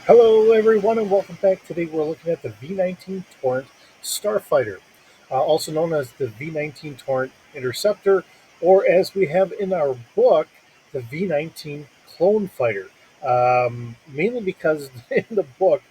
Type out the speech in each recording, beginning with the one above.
Hello, everyone, and welcome back. Today, we're looking at the V19 Torrent Starfighter, also known as the V19 Torrent Interceptor, or as we have in our book, the V19 Clone Fighter. Mainly because in the book,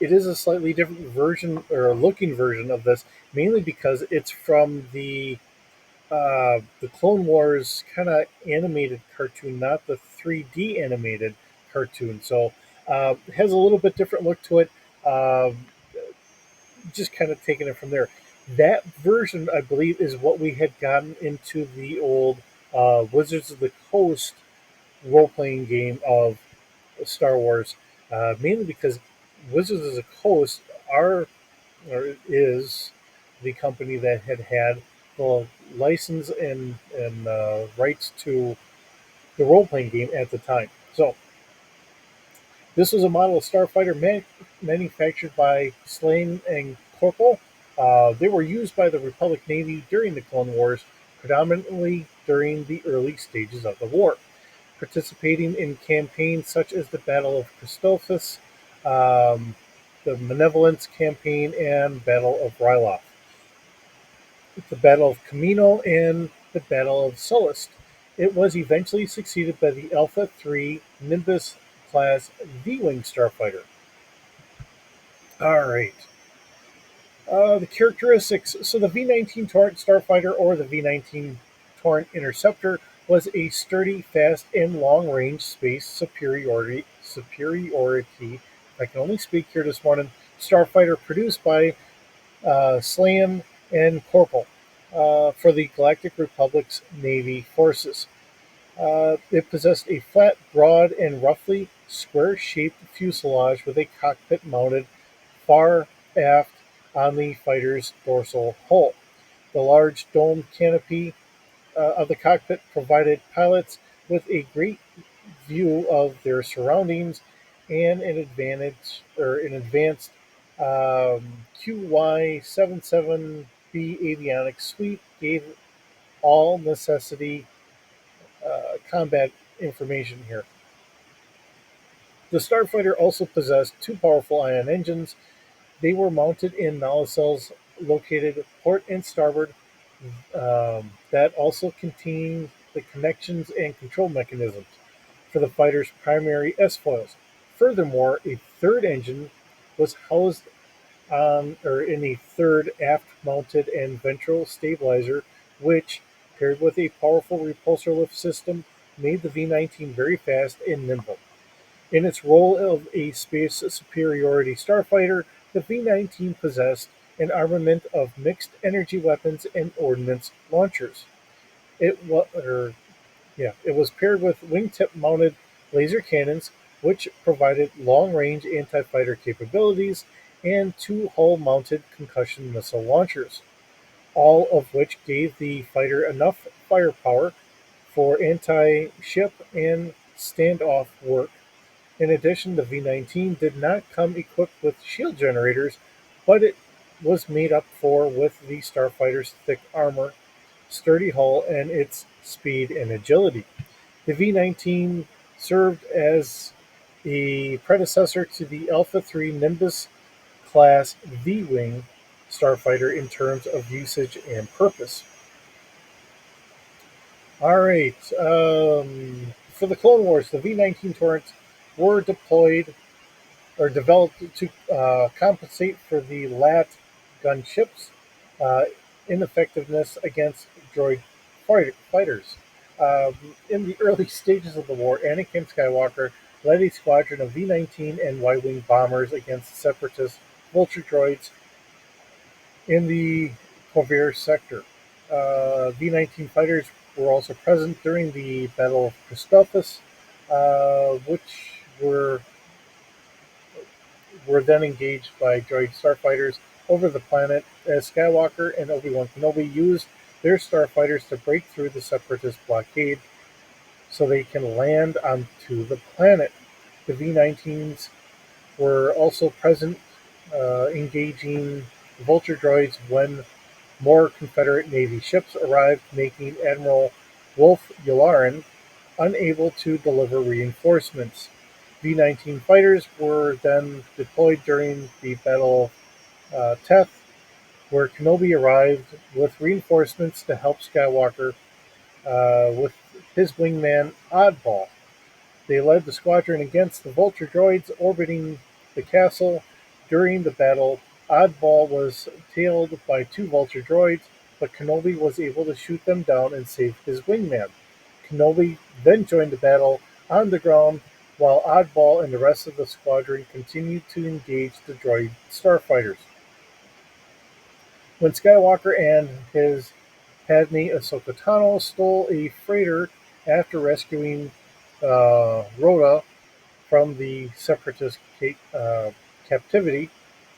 it is a slightly different version or a looking version of this, mainly because it's from the Clone Wars kind of animated cartoon, not the 3D animated cartoon. So it has a little bit different look to it. Just kind of taking it from there. That version, I believe, is what we had gotten into the old Wizards of the Coast role playing game of Star Wars, mainly because Wizards of the Coast are or is the company that had the license and rights to the role playing game at the time. So this was a model of starfighter manufactured by Slane and Corporal. They were used by the Republic Navy during the Clone Wars, predominantly during the early stages of the war, participating in campaigns such as the Battle of Christophsis, um, the Malevolence Campaign, and Battle of Ryloth, the Battle of Camino, and the Battle of Sullust. It was eventually succeeded by the Alpha 3 Nimbus class V Wing starfighter. All right. The characteristics. So the V19 Torrent Starfighter, or the V19 Torrent Interceptor, was a sturdy, fast, and long-range space superiority. I can only speak here this morning. Starfighter produced by Slan and Corporal for the Galactic Republic's Navy forces. It possessed a flat, broad, and roughly square-shaped fuselage with a cockpit mounted far aft on the fighter's dorsal hull. The large domed canopy of the cockpit provided pilots with a great view of their surroundings, and an advanced QY77B avionics suite gave all necessity combat information here. The Starfighter also possessed two powerful ion engines. They were mounted in nacelles located port and starboard, that also contained the connections and control mechanisms for the fighter's primary S-foils. Furthermore, a third engine was housed on or in a third aft-mounted and ventral stabilizer, which, paired with a powerful repulsor lift system, made the V-19 very fast and nimble. In its role of a space superiority starfighter, the V-19 possessed an armament of mixed energy weapons and ordnance launchers. It was, it was paired with wingtip-mounted laser cannons, which provided long-range anti-fighter capabilities, and two hull-mounted concussion missile launchers, all of which gave the fighter enough firepower for anti-ship and standoff work. In addition, the V-19 did not come equipped with shield generators, but it was made up for with the starfighter's thick armor, sturdy hull, and its speed and agility. The V-19 served as a predecessor to the Alpha 3 Nimbus class V Wing starfighter in terms of usage and purpose. All right. For the Clone Wars, the V-19 Torrents were deployed or developed to compensate for the LAT gunship's uh, ineffectiveness against droid fighters. Um, in the early stages of the war, Anakin Skywalker led a squadron of V-19 and Y-wing bombers against separatist vulture droids in the Corvair sector. V-19 fighters were also present during the Battle of Christophsis, which were then engaged by droid starfighters over the planet as Skywalker and Obi-Wan Kenobi used their starfighters to break through the Separatist blockade so they can land onto the planet. The V-19s were also present, engaging vulture droids when more Confederate Navy ships arrived, making Admiral Wolf Yularen unable to deliver reinforcements. V-19 fighters were then deployed during the Battle of Teth, where Kenobi arrived with reinforcements to help Skywalker with his wingman Oddball. They led the squadron against the Vulture droids orbiting the castle. During the battle, Oddball was tailed by two Vulture droids, but Kenobi was able to shoot them down and save his wingman. Kenobi then joined the battle on the ground, while Oddball and the rest of the squadron continued to engage the droid starfighters. When Skywalker and his Padme Ahsoka Tano stole a freighter after rescuing Rhoda from the Separatist captivity,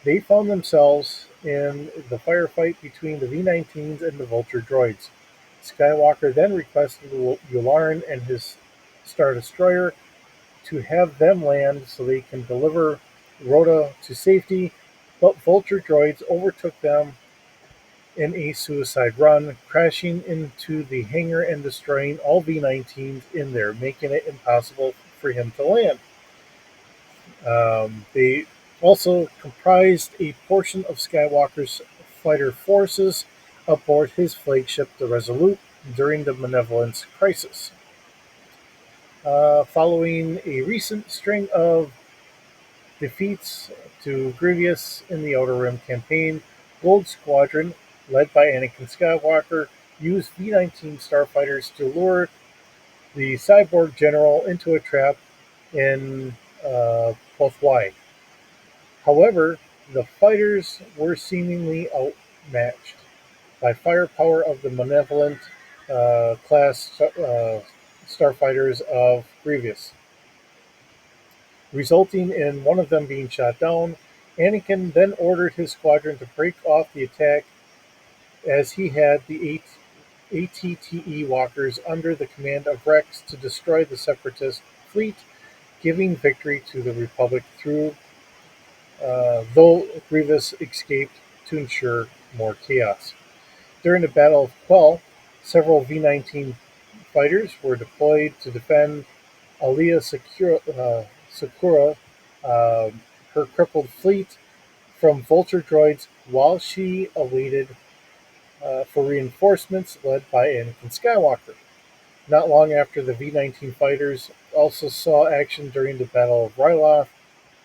they found themselves in the firefight between the V-19s and the Vulture droids. Skywalker then requested Yularen and his Star Destroyer to have them land so they can deliver Rhoda to safety, but Vulture droids overtook them in a suicide run, crashing into the hangar and destroying all V-19s in there, making it impossible for him to land. They also comprised a portion of Skywalker's fighter forces aboard his flagship, the Resolute, during the Malevolence Crisis. Following a recent string of defeats to Grievous in the Outer Rim campaign, Gold Squadron, led by Anakin Skywalker, used V-19 starfighters to lure the cyborg general into a trap in Pothwai. However, the fighters were seemingly outmatched by firepower of the Malevolent class starfighters of Grievous, resulting in one of them being shot down. Anakin then ordered his squadron to break off the attack as he had the ATTE walkers under the command of Rex to destroy the Separatist fleet, giving victory to the Republic though Grievous escaped to ensure more chaos. During the Battle of Quell, several V-19 fighters were deployed to defend Alia Sakura, her crippled fleet, from Vulture droids while she awaited for reinforcements led by Anakin Skywalker. Not long after, the V-19 fighters also saw action during the Battle of Ryloth,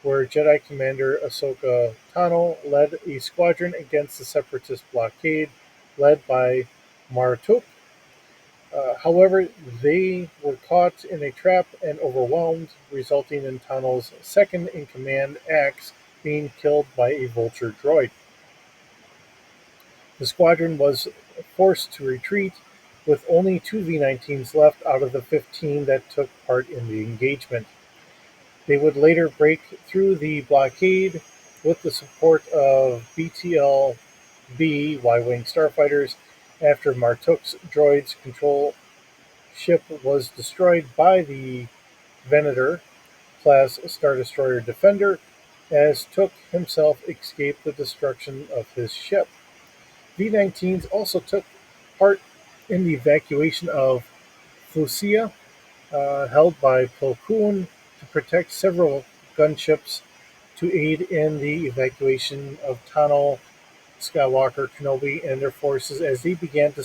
where Jedi Commander Ahsoka Tano led a squadron against the Separatist blockade led by Martok. However, they were caught in a trap and overwhelmed, resulting in Tano's second in command, Axe, being killed by a Vulture droid. The squadron was forced to retreat, with only two V-19s left out of the 15 that took part in the engagement. They would later break through the blockade with the support of BTL-B Y-wing starfighters after Martuk's droid's control ship was destroyed by the Venator-class Star Destroyer Defender, as Took himself escaped the destruction of his ship. V-19s also took part in the evacuation of Fusia, held by Plo Koon, to protect several gunships to aid in the evacuation of Tano, Skywalker, Kenobi, and their forces as they began to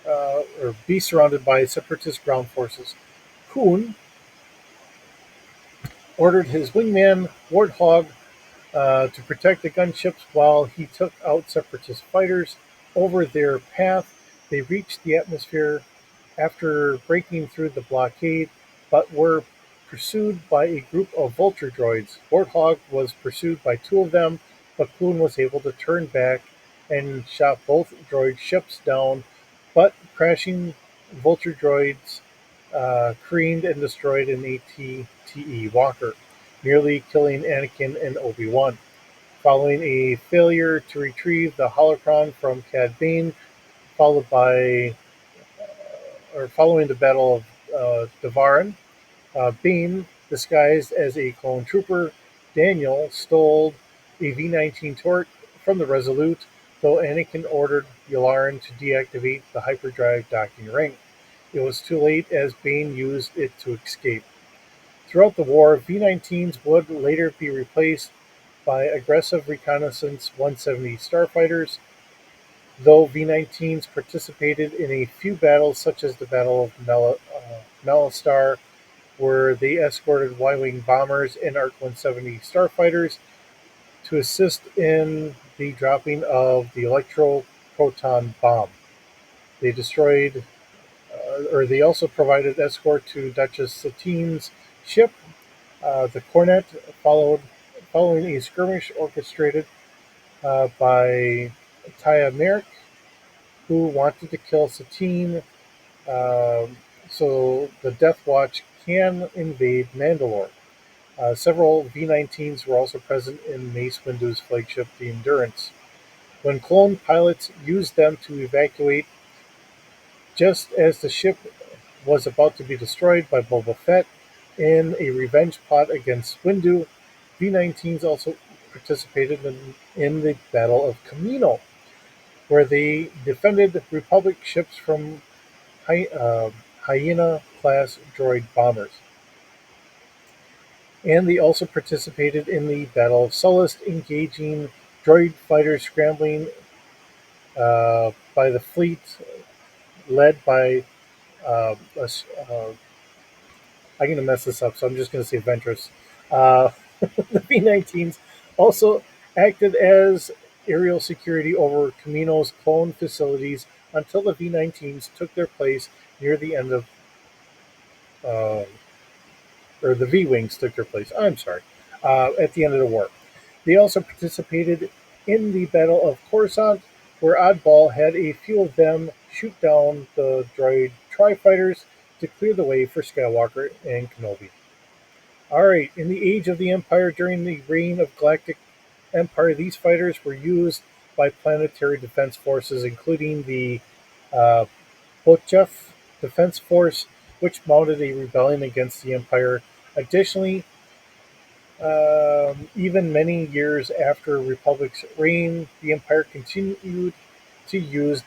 or be surrounded by Separatist ground forces. Koon ordered his wingman, Warthog, to protect the gunships while he took out Separatist fighters. Over their path, they reached the atmosphere after breaking through the blockade, but were pursued by a group of Vulture droids. Warthog was pursued by two of them, but Kloon was able to turn back and shot both droid ships down, but crashing Vulture droids careened and destroyed an ATTE walker, nearly killing Anakin and Obi-Wan. Following a failure to retrieve the holocron from Cad Bane, followed by following the Battle of Devarin, Bane, disguised as a clone trooper, Daniel, stole a V-19 Torrent from the Resolute, though Anakin ordered Yularen to deactivate the hyperdrive docking ring. It was too late as Bane used it to escape. Throughout the war, V-19s would later be replaced by aggressive reconnaissance 170 starfighters, though V-19s participated in a few battles such as the Battle of Melistar, where they escorted Y-wing bombers and ARC-170 starfighters to assist in the dropping of the electro-proton bomb. They destroyed, or they also provided escort to Duchess Satine's ship, the Cornet, following a skirmish orchestrated by Taya Merrick, who wanted to kill Satine, um, so the Death Watch can invade Mandalore. Several V-19s were also present in Mace Windu's flagship, the Endurance. When clone pilots used them to evacuate just as the ship was about to be destroyed by Boba Fett in a revenge plot against Windu, V-19s also participated in the Battle of Camino, where they defended Republic ships from Hyena class droid bombers. And they also participated in the Battle of Sullust, engaging droid fighters scrambling by the fleet led by I'm going to mess this up, so I'm just going to say Ventress. Uh, the V-19s also acted as aerial security over Camino's clone facilities until the V-19s took their place near the end of, uh, or the V-wings took their place. I'm sorry, at the end of the war. They also participated in the Battle of Coruscant, where Oddball had a few of them shoot down the droid tri-fighters to clear the way for Skywalker and Kenobi. All right, in the Age of the Empire, during the reign of Galactic Empire, these fighters were used by planetary defense forces, including the uh, Botchef Defense Force, which mounted a rebellion against the Empire. Additionally, even many years after Republic's reign, the Empire continued to use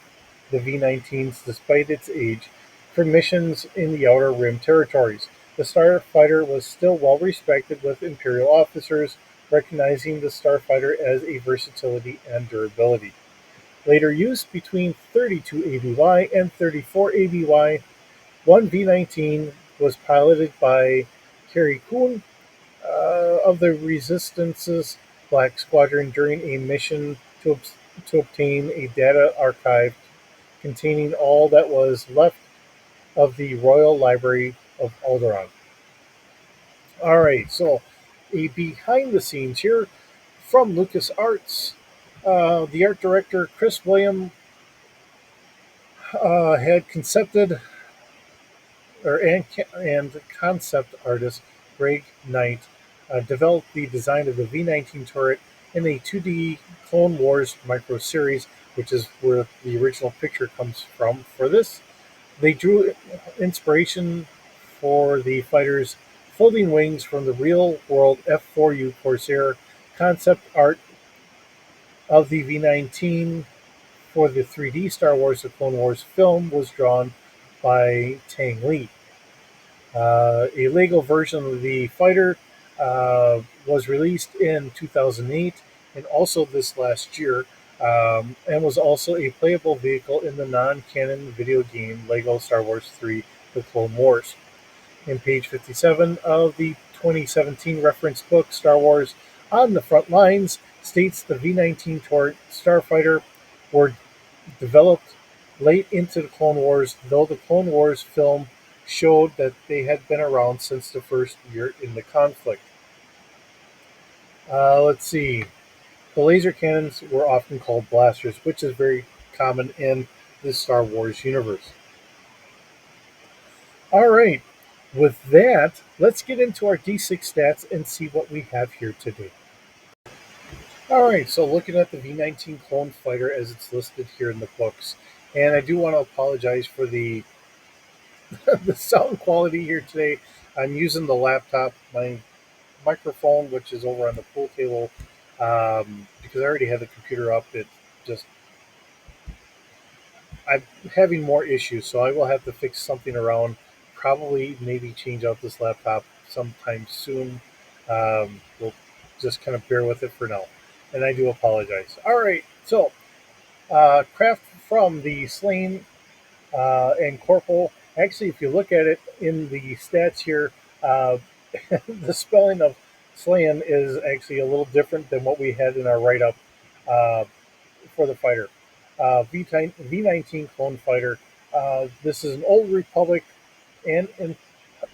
the V-19s despite its age for missions in the Outer Rim territories. The starfighter was still well respected with Imperial officers, recognizing the starfighter as a versatility and durability. Later use between 32 ABY and 34 ABY, one V-19 was piloted by Carrie Coon of the Resistance's Black Squadron during a mission to obtain a data archive containing all that was left of the Royal Library of Alderaan. All right, so a behind the scenes here from LucasArts. The art director Chris William had concepted, and concept artist Greg Knight developed the design of the V19 turret in a 2D Clone Wars micro series, which is where the original picture comes from for this. They drew inspiration for the fighter's folding wings from the real world F4U Corsair. Concept art of the V19 for the 3D Star Wars The Clone Wars film was drawn by Tang Li. A Lego version of the fighter was released in 2008 and also this last year, and was also a playable vehicle in the non canon video game Lego Star Wars 3 The Clone Wars. In page 57 of the 2017 reference book, Star Wars on the Front Lines states the V 19 Torrent starfighter were developed late into the Clone Wars, though the Clone Wars film showed that they had been around since the first year in the conflict. Let's see. The laser cannons were often called blasters, which is very common in the Star Wars universe. All right. With that, let's get into our D6 stats and see what we have here today. All right, so looking at the V19 clone fighter as it's listed here in the books, and I do want to apologize for the the sound quality here today. I'm using the laptop, my microphone, which is over on the pool table, because I already had the computer up. It just I'm having more issues, so I will have to fix something around. Probably maybe change out this laptop sometime soon. We'll just kind of bear with it for now. And I do apologize. All right, so craft from the Slain and Corporal. Actually, if you look at it in the stats here, uh, the spelling of Slain is actually a little different than what we had in our write up uh, for the fighter. V19 clone fighter. This is an old Republic and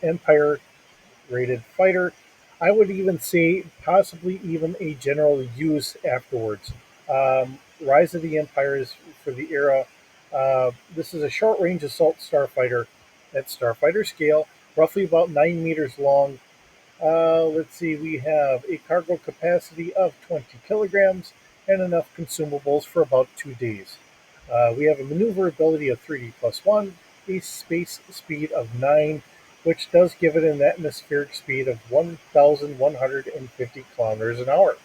Empire rated fighter. I would even say possibly even a general use afterwards. Rise of the Empires for the era. This is a short range assault starfighter at starfighter scale, roughly about 9 meters long. Let's see, we have a cargo capacity of 20 kilograms and enough consumables for about 2 days. We have a maneuverability of 3D plus 1, a space speed of 9, which does give it an atmospheric speed of 1,150 kilometers an hour.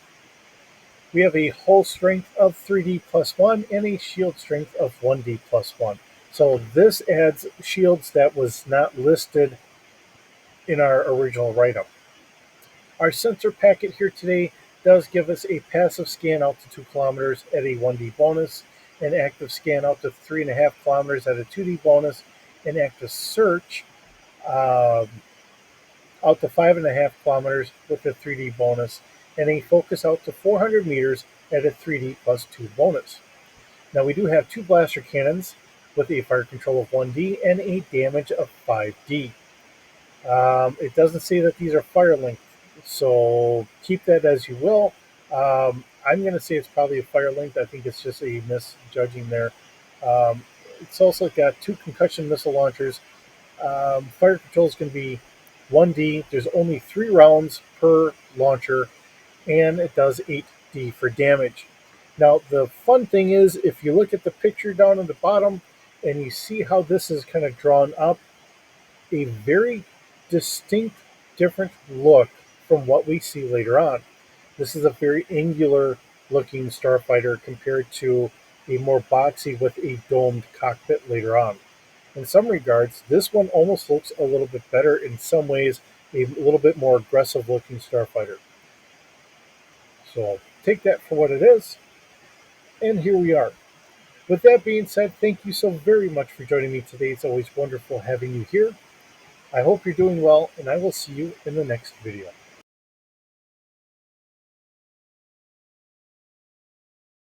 We have a hull strength of 3D plus 1 and a shield strength of 1D plus 1. So this adds shields that was not listed in our original write-up. Our sensor packet here today does give us a passive scan out to 2 kilometers at a 1D bonus, an active scan out to 3.5 kilometers at a 2D bonus, an active search um, out to 5.5 kilometers with a 3D bonus, and a focus out to 400 meters at a 3D plus 2 bonus. Now we do have 2 blaster cannons with a fire control of 1D and a damage of 5D. It doesn't say that these are fire linked, so keep that as you will. I'm going to say it's probably a fire linked. I think it's just a misjudging there. Um, it's also got 2 concussion missile launchers. Fire control is going to be 1D. There's only 3 rounds per launcher, and it does 8D for damage. Now, the fun thing is, if you look at the picture down at the bottom and you see how this is kind of drawn up, a very distinct, different look from what we see later on. This is a very angular looking starfighter compared to a more boxy with a domed cockpit later on. In some regards, this one almost looks a little bit better. In some ways, a little bit more aggressive looking starfighter. So take that for what it is. And here we are. With that being said, thank you so very much for joining me today. It's always wonderful having you here. I hope you're doing well, and I will see you in the next video.